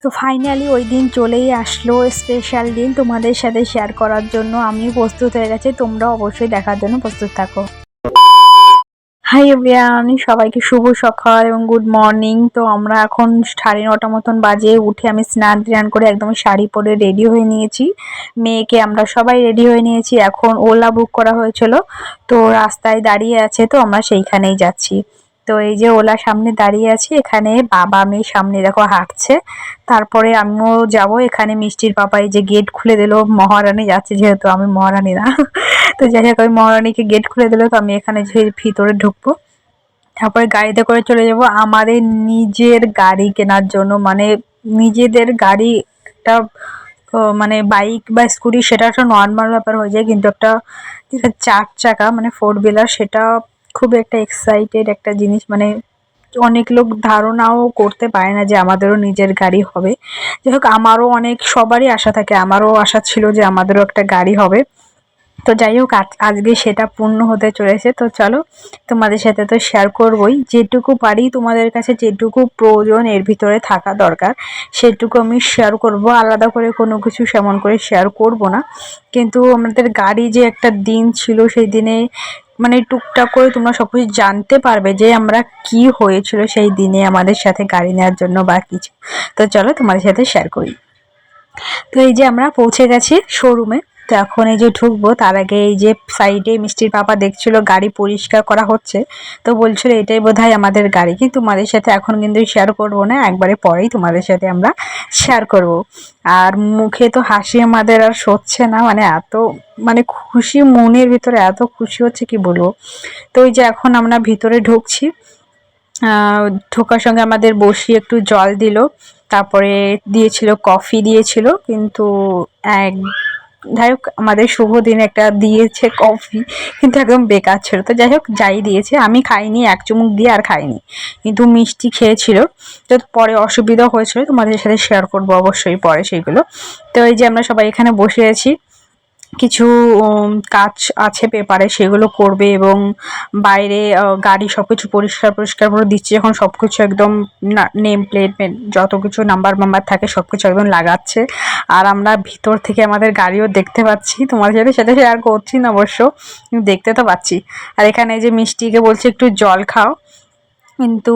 তো ফাইনালি ওই দিন চলেই আসলো, স্পেশাল দিন তোমাদের সাথে শেয়ার করার জন্য আমি প্রস্তুত হয়ে গেছি। তোমরা অবশ্যই দেখার জন্য প্রস্তুত থাকো। হাই এভরিওয়ান, সবাইকে শুভ সকাল এবং গুড মর্নিং। তো আমরা এখন 9:30 মতন বাজে, উঠে আমি স্নান টান করে একদম শাড়ি পরে রেডি হয়ে নিয়েছি। মেয়েকে আমরা সবাই রেডি হয়ে নিয়েছি। এখন ওলা বুক করা হয়েছিল, তো রাস্তায় দাঁড়িয়ে আছে, তো আমরা সেইখানেই যাচ্ছি। তো এই যে ওলা সামনে দাঁড়িয়ে আছি, এখানে বাবা মেয়ে সামনে দেখো হাঁটছে। তারপরে আমিও যাব। এখানে মিষ্টির পাপা এই যে গেট খুলে দিল, মহারানী যাচ্ছে, যেহেতু আমি মহারানী না। তো যাই হোক, আমি মহারানীকে গেট খুলে দিল, তো আমি এখানে যে ভিতরে ঢুকবো, তারপরে গাড়িতে করে চলে যাব আমাদের নিজের গাড়ি কেনার জন্য। মানে নিজেদের গাড়ি, একটা মানে বাইক বা স্কুটি সেটা একটা নর্মাল ব্যাপার হয়ে যায়, কিন্তু একটা যেটা 4 চাকা মানে 4 হুইলার, সেটা খুব একটা এক্সাইটেড একটা জিনিস। মানে অনেক লোক ধারণাও করতে পারে না যে আমাদেরও নিজের গাড়ি হবে। যাই হোক, আমারও অনেক, সবারই আশা থাকে, আমারও আশা ছিল যে আমাদেরও একটা গাড়ি হবে। তো যাই হোক, আজকে সেটা পূর্ণ হতে চলেছে। তো চলো, তোমাদের সাথে তো শেয়ার করবই, যেটুকু পারি তোমাদের কাছে, যেটুকু প্রয়োজন এর ভিতরে থাকা দরকার সেটুকু আমি শেয়ার করব। আলাদা করে কোনো কিছু সেমন করে শেয়ার করব না। কিন্তু আমাদের গাড়ি যে একটা দিন ছিল, সেই দিনে মানে টুকটাক করে তোমরা সব কিছু জানতে পারবে যে আমরা কি হয়েছিল সেই দিনে আমাদের সাথে গাড়ি নেওয়ার জন্য বা কিছু। তো চলো তোমাদের সাথে শেয়ার করি। তো এই যে আমরা পৌঁছে গেছি শোরুমে। তো এখন এই যে ঢুকবো, তার আগে এই যে সাইডে মিষ্টির পাপা দেখছিল গাড়ি পরিষ্কার করা হচ্ছে, তো বলছিল এটাই বোধহয় আমাদের গাড়ি। কিন্তু তোমাদের সাথে এখন কিন্তু শেয়ার করব না, একবারে পরেই তোমাদের সাথে আমরা শেয়ার করব। আর মুখে তো হাসি আমাদের আর সচ্ছে না, মানে এত মানে খুশি, মনের ভিতরে এত খুশি হচ্ছে কি বলবো। তো ওই যে এখন আমরা ভিতরে ঢুকছি। ঢোকার সঙ্গে আমাদের বসিয়ে একটু জল দিল, তারপরে দিয়েছিল কফি দিয়েছিল, কিন্তু এক যাই হোক আমাদের শুভ দিনে একটা দিয়েছে কফি, কিন্তু একদম বেকার ছিল। তো যাই হোক, যাই দিয়েছে আমি খাইনি, এক চুমুক দিয়ে আর খাইনি, কিন্তু মিষ্টি খেয়েছিল। তো পরে অসুবিধা হয়েছিল, তোমাদের সাথে শেয়ার করবো অবশ্যই পরে সেইগুলো। তো এই যে আমরা সবাই এখানে বসে আছি, কিছু কাজ আছে পেপারে, সেগুলো করবে, এবং বাইরে গাড়ি সবকিছু পরিষ্কার পরিষ্কার করে দিচ্ছে, যখন সবকিছু একদম নেম প্লেট যত কিছু নাম্বার মাম্বার থাকে সবকিছু একদম লাগাচ্ছে। আর আমরা ভিতর থেকে আমাদের গাড়িও দেখতে পাচ্ছি, তোমাদের সাথে সেটা শেয়ার করছি না অবশ্য, দেখতে তো পাচ্ছি। আর এখানে এই যে মিষ্টিকে বলছি একটু জল খাও, কিন্তু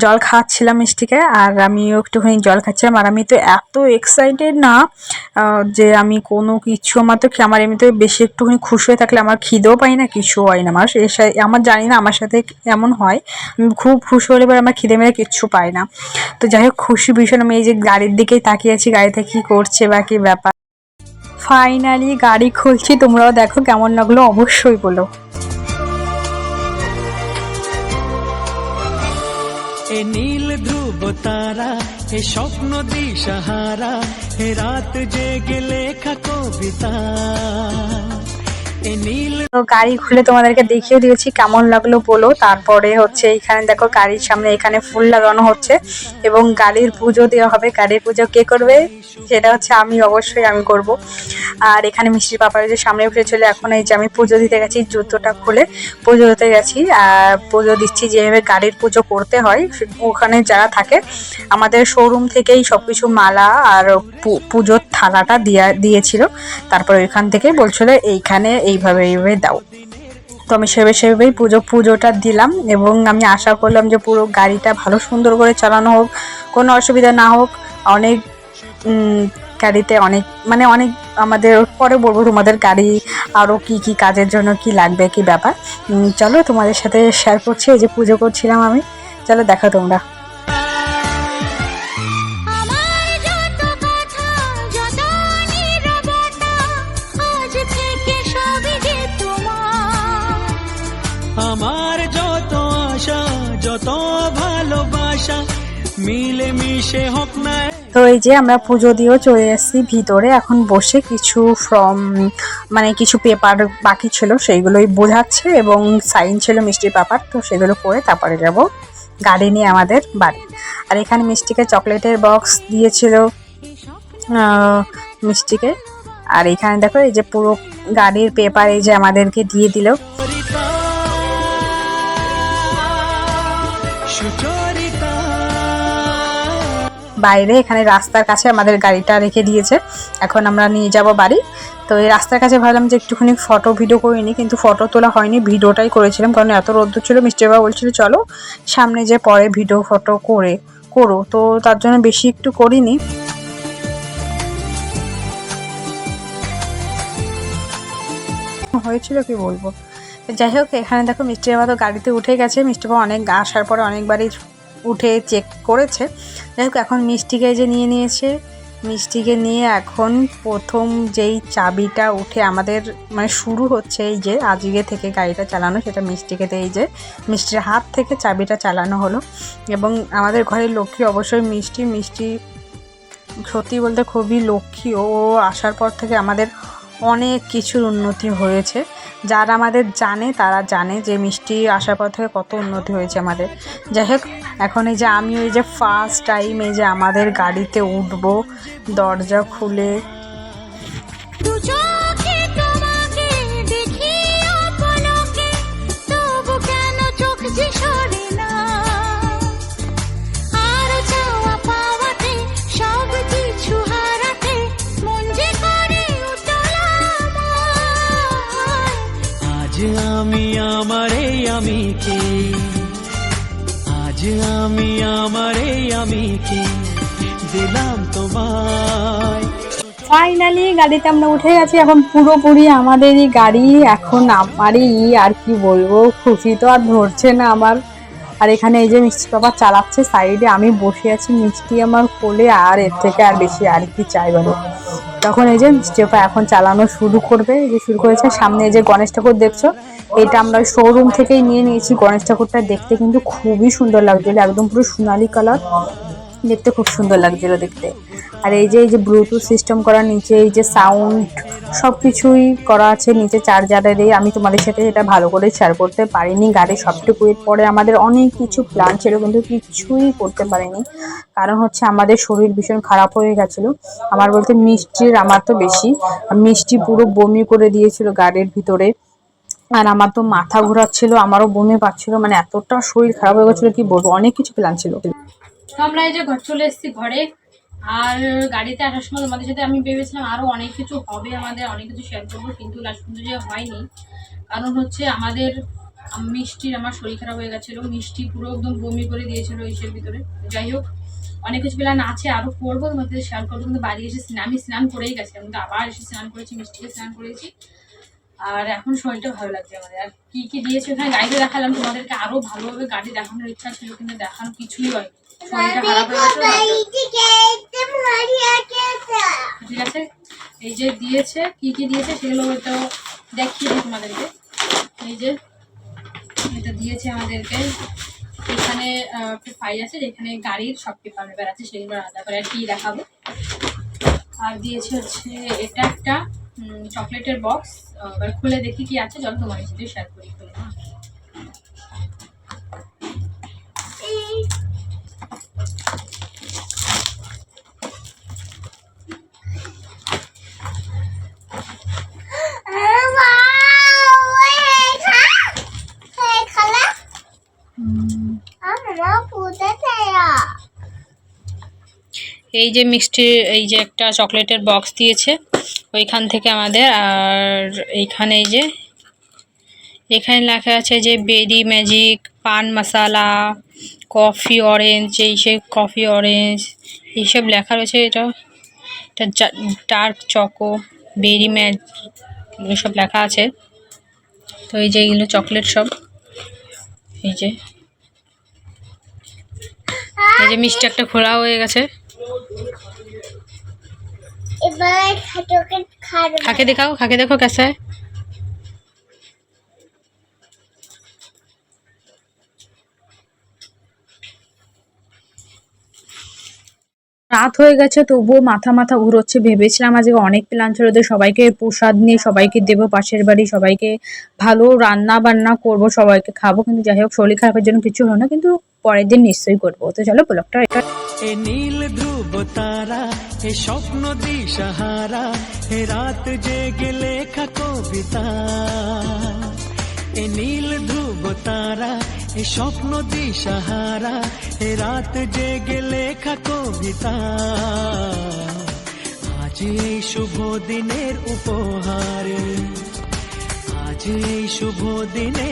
জল খাওয়াচ্ছিলাম মিষ্টিকে, আর আমিও একটুখানি জল খাচ্ছিলাম। আর আমি তো এত এক্সাইটেড না যে আমি কোনো কিছু, আমার তো আমার এমনিতে বেশি একটুখানি খুশি হয়ে থাকলে আমার খিদেও পাই না, কিছু হয় না আমার আমার জানি না, আমার সাথে এমন হয়। আমি খুব খুশি হলে এবার আমার খিদে মেরে কিচ্ছু পাই না। তো যাই হোক, খুশি ভীষণ। আমি এই যে গাড়ির দিকেই তাকিয়ে আছি, গাড়িতে কি করছে বা কি ব্যাপার। ফাইনালি গাড়ি খুলছি, তোমরাও দেখো কেমন লাগলো অবশ্যই বলো। এ নীল ধ্রুব তারা, এ স্বপ্ন দিশাহারা, এ রাত জেগে লেখা কবিতা। তো গাড়ি খুলে তোমাদেরকে দেখিয়ে দিয়েছি, কেমন লাগলো বলো। তারপরে হচ্ছে এখানে দেখো গাড়ির সামনে এখানে ফুল লাগানো হচ্ছে, এবং গাড়ির পুজো দেওয়া হবে। গাড়ির পুজো কে করবে সেটা হচ্ছে আমি, অবশ্যই আমি করব। আর এখানে মিষ্টির পাপার যে সামনে উঠেছিল, এখন এই যে আমি পুজো দিতে গেছি, জুতোটা খুলে পুজো দিতে গেছি। আর পুজো দিচ্ছি যেভাবে গাড়ির পুজো করতে হয়, ওখানে যারা থাকে আমাদের শোরুম থেকেই সবকিছু মালা আর পুজোর থালাটা দিয়েছিল। তারপর ওইখান থেকে বলছিল এইখানে এইভাবে দাও। তো আমি সেভাবেই পুজোটা দিলাম, এবং আমি আশা করলাম যে পুরো গাড়িটা ভালো সুন্দর করে চালানো হোক, কোনো অসুবিধা না হোক। অনেক গাড়িতে অনেক মানে অনেক, আমাদের পরে বলবো তোমাদের গাড়ি আরও কি কাজের জন্য কি লাগবে, কি ব্যাপার। চলো তোমাদের সাথে শেয়ার করছি, এই যে পুজো করছিলাম আমি। চলো দেখো তোমরা। আমার যত আশা, যত ভালোবাসা, মিলে মিশে হোক না। তো এই যে আমরা পুজো দিয়েও চলে এসেছি ভিতরে। এখন বসে কিছু মানে কিছু পেপার বাকি ছিল, সেইগুলোই বোঝাচ্ছে, এবং সাইন ছিল মিষ্টির পাপার, তো সেগুলো করে তারপরে যাব গাড়ি নিয়ে আমাদের বাড়ি। আর এখানে মিষ্টিকে চকলেটের বক্স দিয়েছিল মিষ্টিকে। আর এখানে দেখো এই যে পুরো গাড়ির পেপার এই যে আমাদেরকে দিয়ে দিল। বাইরে, এখানে রাস্তার কাছে আমাদের গাড়িটা রেখে দিয়েছে। এখন আমরা নিয়ে যাব বাড়ি। তো এই রাস্তার কাছে ভাবলাম যে একটুখানি ফটো ভিডিও করে নিই, কিন্তু ফটো তোলা হয়নি, ভিডিওটাই করেছিলাম, কারণ এত রোদ্দুর ছিল। মিষ্টি বাবা বলছিল চলো সামনে যে পরে ভিডিও ফটো করো, তো তার জন্য বেশি একটু করিনি। হয়েছিল কি বলবো। যাই হোক, এখানে দেখো মিষ্টি বাবা তো গাড়িতে উঠে গেছে। মিষ্টি বাবা অনেক আসার পরে অনেকবারই উঠে চেক করেছে। যাই হোক, এখন মিষ্টিকে যে নিয়ে নিয়েছে, মিষ্টিকে নিয়ে এখন প্রথম যেই চাবিটা উঠে আমাদের মানে শুরু হচ্ছে, এই যে আজকে থেকে গাড়িটা চালানো, সেটা মিষ্টিকে এই যে মিষ্টির হাত থেকে চাবিটা চালানো হলো। এবং আমাদের ঘরের লক্ষ্মী অবশ্যই মিষ্টি সত্যি বলতে খুবই লক্ষ্মী। ও আসার পর থেকে আমাদের অনেক কিছুর উন্নতি হয়েছে। যারা আমাদের জানে তারা জানে যে মিষ্টি আসার পর থেকে কত উন্নতি হয়েছে আমাদের। যাই হোক, এখন এই যে আমি ওই যে ফার্স্ট টাইম এই যে আমাদের গাড়িতে উঠবো, দরজা খুলে আমি আমারে আমি কে, আজ আমি আমারে আমি কে দিলাম তোমায়। ফাইনালি গাড়িতে আমরা উঠে গেছি। এখন পুরোপুরি আমাদেরই গাড়ি, এখন আমারই আর কি বলবো, খুশি তো আর ধরছে না আমার। আর এখানে এই যে মিষ্টি বাবা চালাচ্ছে সাইডে, আমি বসে আছি, মিষ্টি আমার কোলে, আর এর থেকে আর বেশি আর কি চাই বলো। তখন এই যে মিষ্টি বাবা এখন চালানো শুরু করবে, এই যে শুরু করেছে। সামনে এই যে গণেশ ঠাকুর দেখছো, এটা আমরা শোরুম থেকেই নিয়ে নিয়েছি। গণেশ ঠাকুরটা দেখতে কিন্তু খুবই সুন্দর লাগছিল, একদম পুরো সোনালি কালার, দেখতে খুব সুন্দর লাগছিল দেখতে। আর এই যে ব্লুটুথ সিস্টেম করা, নিচে এই যে সাউন্ড সব কিছুই করা আছে, নিচে চার্জারের। আমি তোমাদের সাথে এটা ভালো করে শেয়ার করতে পারিনি, গাড়ি সবটুকু পরে আমাদের অনেক কিছু প্ল্যান ছিল, কিন্তু কিছুই করতে পারিনি, কারণ হচ্ছে আমাদের শরীর ভীষণ খারাপ হয়ে গেছিলো। আমার বলতে মিষ্টির, আমার তো বেশি, মিষ্টি পুরো বমি করে দিয়েছিল গাড়ির ভিতরে। আর আমার তো মাথা ঘোরাচ্ছিল, আমারও বমি পাচ্ছিল, মানে এতটা শরীর খারাপ হয়ে গেছিলো কি বলবো, অনেক কিছু প্ল্যান ছিল। তো আমরা এই যে ঘর চলে এসেছি ঘরে। আর গাড়িতে আসার সময় তোমাদের সাথে আমি ভেবেছিলাম আরও অনেক কিছু হবে, আমাদের অনেক কিছু শেয়ার করবো, কিন্তু লাস্ট পর্যন্ত যে হয়নি। কারণ হচ্ছে আমাদের মিষ্টির, আমার শরীর খারাপ হয়ে গেছিলো, মিষ্টি পুরো একদম বমি করে দিয়েছিল ইসের ভিতরে। যাই হোক, অনেক কিছু প্ল্যান আছে, আরও করবো, তোমাদের শেয়ার করবো। কিন্তু বাড়ি এসে আমি স্নান করেই গেছি, কিন্তু আবার এসে স্নান করেছি, মিষ্টিকে স্নান করেছি। আর এখন শরীরটা ভালো লাগছে আমাদের। আর কী কী দিয়েছে ওখানে গাড়িতে দেখালাম তোমাদেরকে, আরও ভালোভাবে গাড়ি দেখানোর ইচ্ছা ছিল, কিন্তু দেখানো কিছুই হয়নি, শরীরটা খারাপ হয়ে গেছে। ঠিক আছে, এই যে দিয়েছে, কি কি দিয়েছে সেগুলো হয়তো দেখিয়ে দিই তোমাদেরকে। এই যে এটা দিয়েছে আমাদেরকে, এখানে একটা ফাইল আছে যেখানে গাড়ির সব পেপার পেপার আছে, সেগুলো আলাদা করে আর কি দেখাবো। আর দিয়েছে হচ্ছে এটা একটা চকলেটের বক্স, এবার খুলে দেখি কি আছে, চলো তোমাদের সাথে শেয়ার করি। খুলে এই যে মিষ্টির এই যে একটা চকলেটের বক্স দিয়েছে ওইখান থেকে আমাদের। আর এইখানে এই যে এখানে লেখা আছে যে বেরি ম্যাজিক, পান মশালা, কফি অরেঞ্জ, এই সে কফি অরেঞ্জ এইসব লেখা রয়েছে। এটা ডার্ক চকো, বেরি ম্যাজিক এসব লেখা আছে। তো এই যে এইগুলো চকলেট সব, এই যে মিষ্টি একটা খোলা হয়ে গেছে। খাকে দেখাও, খাকে দেখো कैसा है। রাত হয়ে গেছে, তবুও মাথা ঘুরোচ্ছে। ভেবেছিলাম আজকে অনেক প্ল্যান ছিল, তো সবাইকে প্রসাদ নিয়ে সবাইকে দেবো, পাশের বাড়ি সবাইকে ভালো রান্না বান্না করব, সবাইকে খাবো, কিন্তু যাই হোক শরীর খারাপের জন্য কিছু হলো না, কিন্তু পরের দিন নিশ্চয়ই করবো। তো চলো ব্লগটা এ নীল ধ্রুব তারা, এ স্বপ্ন দিশাহারা, এ রাত জেগে লেখা কবিতা, এ নীল ধ্রুব তারা, এ স্বপ্ন দিশাহারা, এ রাত জেগে লেখা কবিতা, আজ এই শুভ দিনের উপহারে, আজ এই শুভ দিনে